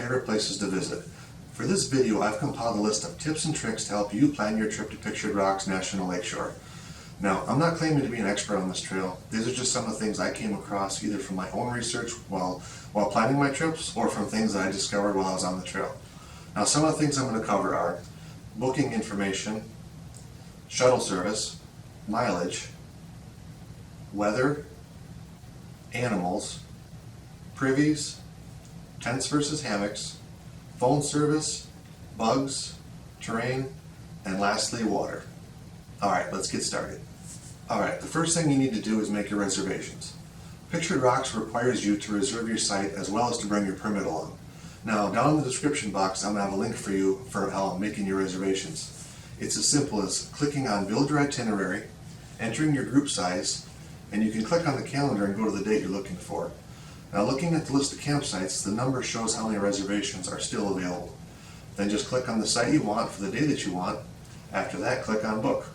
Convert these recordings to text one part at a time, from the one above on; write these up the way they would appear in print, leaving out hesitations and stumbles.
favorite places to visit. For this video, I've compiled a list of tips and tricks to help you plan your trip to Pictured Rocks National Lakeshore. Now, I'm not claiming to be an expert on this trail. These are just some of the things I came across either from my own research while planning my trips or from things that I discovered while I was on the trail. Now, some of the things I'm going to cover are booking information, shuttle service, mileage, weather, animals, privies, tents versus hammocks, phone service, bugs, terrain, and lastly, water. Alright, let's get started. Alright, the first thing you need to do is make your reservations. Pictured Rocks requires you to reserve your site as well as to bring your permit along. Now, down in the description box, I'm going to have a link for you for how making your reservations. It's as simple as clicking on Build Your Itinerary, entering your group size, and you can click on the calendar and go to the date you're looking for. Now, looking at the list of campsites, the number shows how many reservations are still available. Then just click on the site you want for the day that you want. After that, click on Book.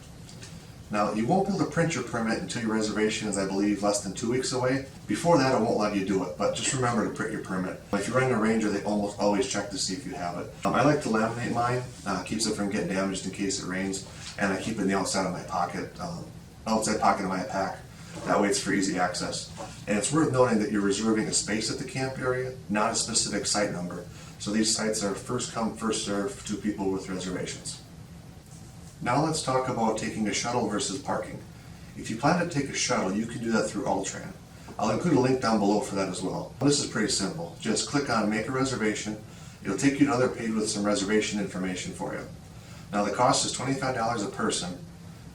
Now, you won't be able to print your permit until your reservation is, I believe, less than 2 weeks away. Before that, it won't let you do it, but just remember to print your permit. If you're running a Ranger, they almost always check to see if you have it. I like to laminate mine, keeps it from getting damaged in case it rains, and I keep it in the outside of my pocket, outside pocket of my pack. That way it's for easy access. And it's worth noting that you're reserving a space at the camp area, not a specific site number. So these sites are first come, first served to people with reservations. Now let's talk about taking a shuttle versus parking. If you plan to take a shuttle, you can do that through Ultran. I'll include a link down below for that as well. This is pretty simple. Just click on Make a Reservation. It'll take you to another page with some reservation information for you. Now the cost is $25 a person,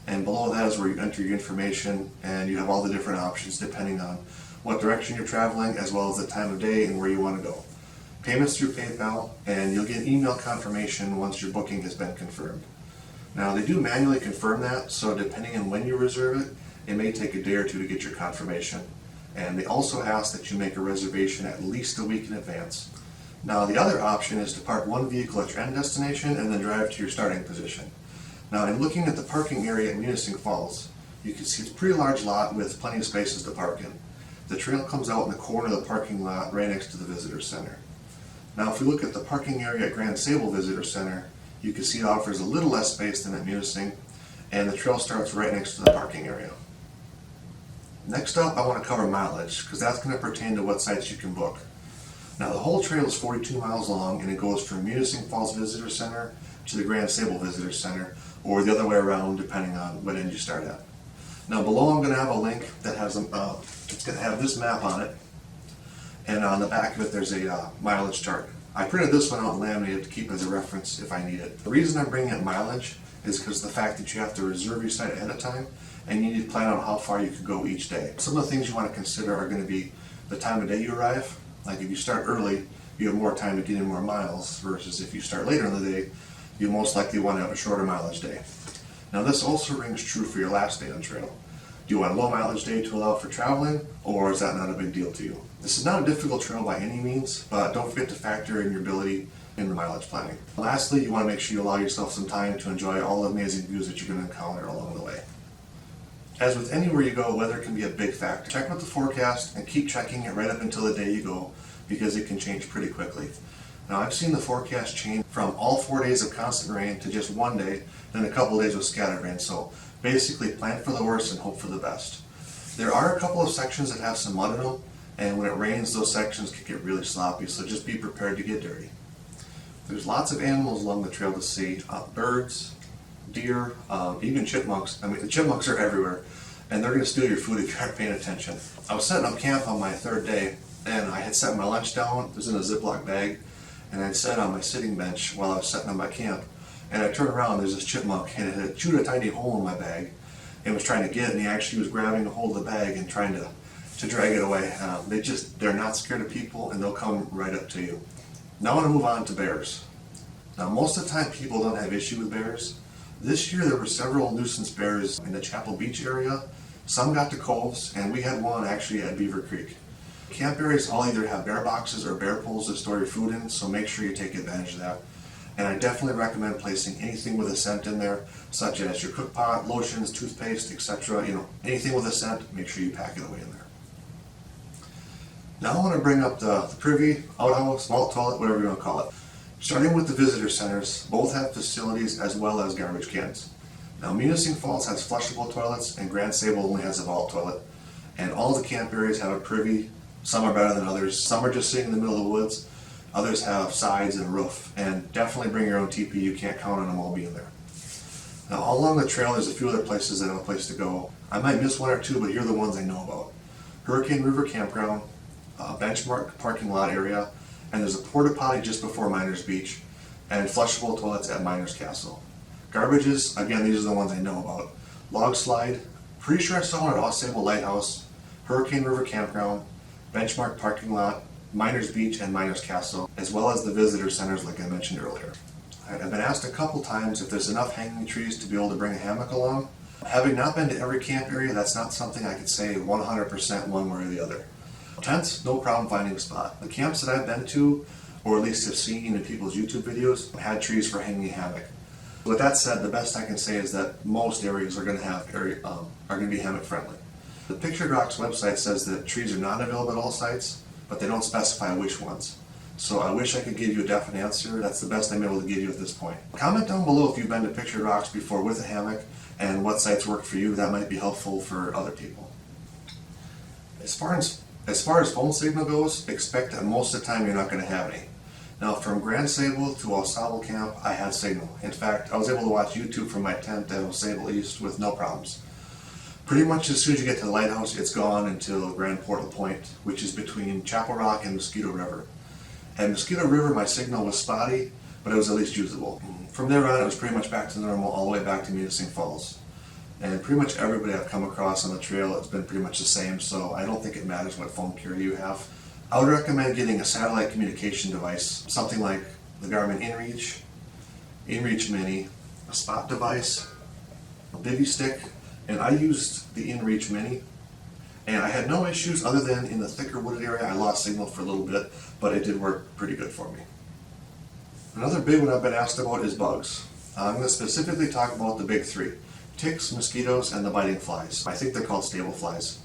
and below that is where you enter your information and you have all the different options depending on what direction you're traveling as well as the time of day and where you want to go. Payments through PayPal, and you'll get email confirmation once your booking has been confirmed. Now, they do manually confirm that, so depending on when you reserve it, it may take a day or two to get your confirmation. And they also ask that you make a reservation at least a week in advance. Now, the other option is to park one vehicle at your end destination and then drive to your starting position. Now, in looking at the parking area at Munising Falls, you can see it's a pretty large lot with plenty of spaces to park in. The trail comes out in the corner of the parking lot right next to the Visitor Center. Now, if we look at the parking area at Grand Sable Visitor Center, you can see it offers a little less space than at Munising, and the trail starts right next to the parking area. Next up, I want to cover mileage, because that's going to pertain to what sites you can book. Now, the whole trail is 42 miles long, and it goes from Munising Falls Visitor Center to the Grand Sable Visitor Center, or the other way around, depending on what end you start at. Now, below I'm going to have a link that has it's going to have this map on it, and on the back of it there's a mileage chart. I printed this one out and laminated to keep as a reference if I need it. The reason I'm bringing up mileage is because of the fact that you have to reserve your site ahead of time and you need to plan out how far you could go each day. Some of the things you want to consider are going to be the time of day you arrive. Like if you start early, you have more time to get in more miles, versus if you start later in the day, you most likely want to have a shorter mileage day. Now this also rings true for your last day on trail. Do you want a low mileage day to allow for traveling, or is that not a big deal to you? This is not a difficult trail by any means, but don't forget to factor in your ability in the mileage planning. Lastly, you want to make sure you allow yourself some time to enjoy all the amazing views that you're going to encounter along the way. As with anywhere you go, weather can be a big factor. Check out the forecast and keep checking it right up until the day you go, because it can change pretty quickly. Now, I've seen the forecast change from all 4 days of constant rain to just one day, then a couple days with scattered rain. So basically, plan for the worst and hope for the best. There are a couple of sections that have some mud in them, and when it rains, those sections can get really sloppy, so just be prepared to get dirty. There's lots of animals along the trail to see. Birds, deer, even chipmunks. I mean, the chipmunks are everywhere, and they're going to steal your food if you aren't paying attention. I was setting up camp on my third day, and I had set my lunch down. It was in a Ziploc bag, and I'd sat on my sitting bench while I was setting up my camp. And I turned around, there's this chipmunk, and it had chewed a tiny hole in my bag and was trying to get it, and he actually was grabbing a hold of the bag and trying to drag it away. They're not scared of people, and they'll come right up to you. Now I want to move on to bears. Now, most of the time people don't have issue with bears. This year there were several nuisance bears in the Chapel Beach area. Some got to coves, and we had one actually at Beaver Creek. Camp areas all either have bear boxes or bear poles to store your food in, so make sure you take advantage of that. And I definitely recommend placing anything with a scent in there, such as your cook pot, lotions, toothpaste, etc. Anything with a scent, make sure you pack it away in there. Now I want to bring up the privy, outhouse, vault toilet, whatever you want to call it. Starting with the visitor centers, both have facilities as well as garbage cans. Now Munising Falls has flushable toilets and Grand Sable only has a vault toilet. And all the camp areas have a privy. Some are better than others. Some are just sitting in the middle of the woods. Others have sides and a roof. And definitely bring your own teepee. You can't count on them all being there. Now all along the trail there's a few other places that have a place to go. I might miss one or two, but here are the ones I know about. Hurricane River Campground, Benchmark parking lot area, and there's a porta potty just before Miners Beach, and flushable toilets at Miners Castle. Garbages, again, these are the ones I know about. Log Slide, pretty sure I saw one at Ausable Lighthouse, Hurricane River Campground, Benchmark parking lot, Miners Beach, and Miners Castle, as well as the visitor centers like I mentioned earlier. I've been asked a couple times if there's enough hanging trees to be able to bring a hammock along. Having not been to every camp area, that's not something I could say 100% one way or the other. Tents, no problem finding a spot. The camps that I've been to, or at least have seen in people's YouTube videos, had trees for hanging a hammock. With that said, the best I can say is that most areas are going to have are going to be hammock friendly. The Pictured Rocks website says that trees are not available at all sites, but they don't specify which ones. So I wish I could give you a definite answer. That's the best I'm able to give you at this point. Comment down below if you've been to Pictured Rocks before with a hammock and what sites work for you. That might be helpful for other people. As far as phone signal goes, expect that most of the time you're not going to have any. Now from Grand Sable to Ausable Camp, I had signal. In fact, I was able to watch YouTube from my tent at Ausable East with no problems. Pretty much as soon as you get to the lighthouse, it's gone until Grand Portal Point, which is between Chapel Rock and Mosquito River. At Mosquito River, my signal was spotty, but it was at least usable. From there on, it was pretty much back to normal all the way back to Munising Falls. And pretty much everybody I've come across on the trail, it's been pretty much the same, so I don't think it matters what phone carrier you have. I would recommend getting a satellite communication device, something like the Garmin InReach Mini, a spot device, a bivy stick, and I used the InReach Mini, and I had no issues other than in the thicker wooded area I lost signal for a little bit, but it did work pretty good for me. Another big one I've been asked about is bugs. I'm going to specifically talk about the big three: ticks, mosquitoes, and the biting flies. I think they're called stable flies.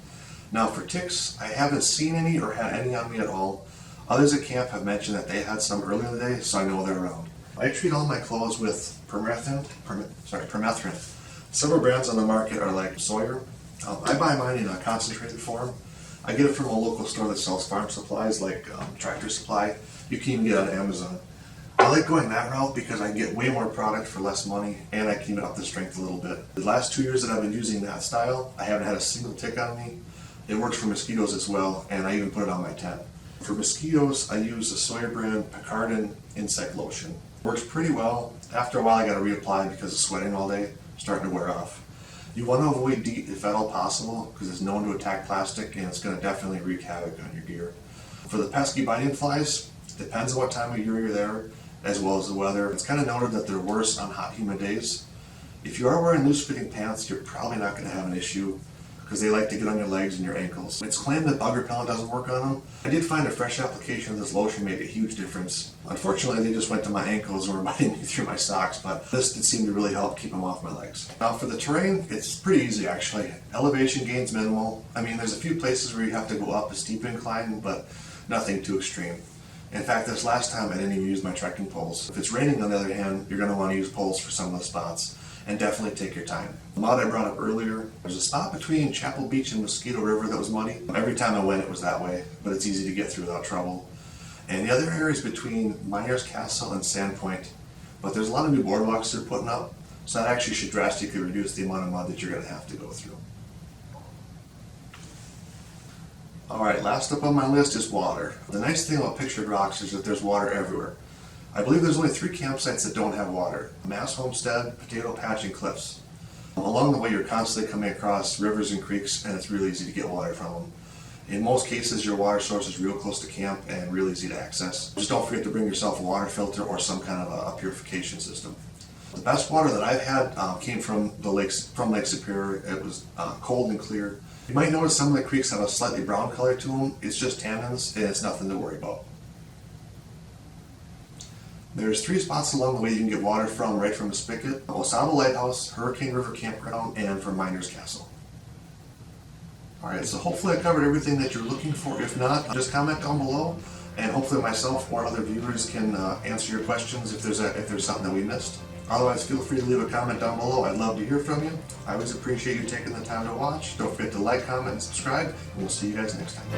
Now for ticks, I haven't seen any or had any on me at all. Others at camp have mentioned that they had some earlier in the day, so I know they're around. I treat all my clothes with permethrin. Several brands on the market are like Sawyer. I buy mine in a concentrated form. I get it from a local store that sells farm supplies like Tractor Supply. You can even get it on Amazon. I like going that route because I can get way more product for less money and I can even up the strength a little bit. The last 2 years that I've been using that style, I haven't had a single tick on me. It works for mosquitoes as well, and I even put it on my tent. For mosquitoes, I use the Sawyer brand Picardin Insect Lotion. Works pretty well. After a while I got to reapply because of sweating all day, starting to wear off. You want to avoid DEET if at all possible because it's known to attack plastic and it's going to definitely wreak havoc on your gear. For the pesky biting flies, depends on what time of year you're there, as well as the weather. It's kind of noted that they're worse on hot, humid days. If you are wearing loose-fitting pants, you're probably not going to have an issue because they like to get on your legs and your ankles. It's claimed that bug repellent doesn't work on them. I did find a fresh application of this lotion made a huge difference. Unfortunately, they just went to my ankles and were biting me through my socks, but this did seem to really help keep them off my legs. Now for the terrain, it's pretty easy actually. Elevation gain's minimal. I mean, there's a few places where you have to go up a steep incline, but nothing too extreme. In fact, this last time I didn't even use my trekking poles. If it's raining, on the other hand, you're going to want to use poles for some of the spots. And definitely take your time. The mod I brought up earlier, there's a spot between Chapel Beach and Mosquito River that was muddy. Every time I went it was that way, but it's easy to get through without trouble. And the other area is between Miners Castle and Sandpoint, but there's a lot of new boardwalks they're putting up, so that actually should drastically reduce the amount of mud that you're going to have to go through. Alright, last up on my list is water. The nice thing about Pictured Rocks is that there's water everywhere. I believe there's only 3 campsites that don't have water: Mass Homestead, Potato Patch, and Cliffs. Along the way you're constantly coming across rivers and creeks and it's really easy to get water from them. In most cases your water source is real close to camp and real easy to access. Just don't forget to bring yourself a water filter or some kind of a purification system. The best water that I've had came from Lake Superior. It was cold and clear. You might notice some of the creeks have a slightly brown color to them. It's just tannins and it's nothing to worry about. There's 3 spots along the way you can get water from right from the spigot: Ausable Lighthouse, Hurricane River Campground, and from Miners Castle. Alright, so hopefully I covered everything that you're looking for. If not, just comment down below, and hopefully myself or other viewers can answer your questions if there's something that we missed. Otherwise, feel free to leave a comment down below. I'd love to hear from you. I always appreciate you taking the time to watch. Don't forget to like, comment, and subscribe, and we'll see you guys next time.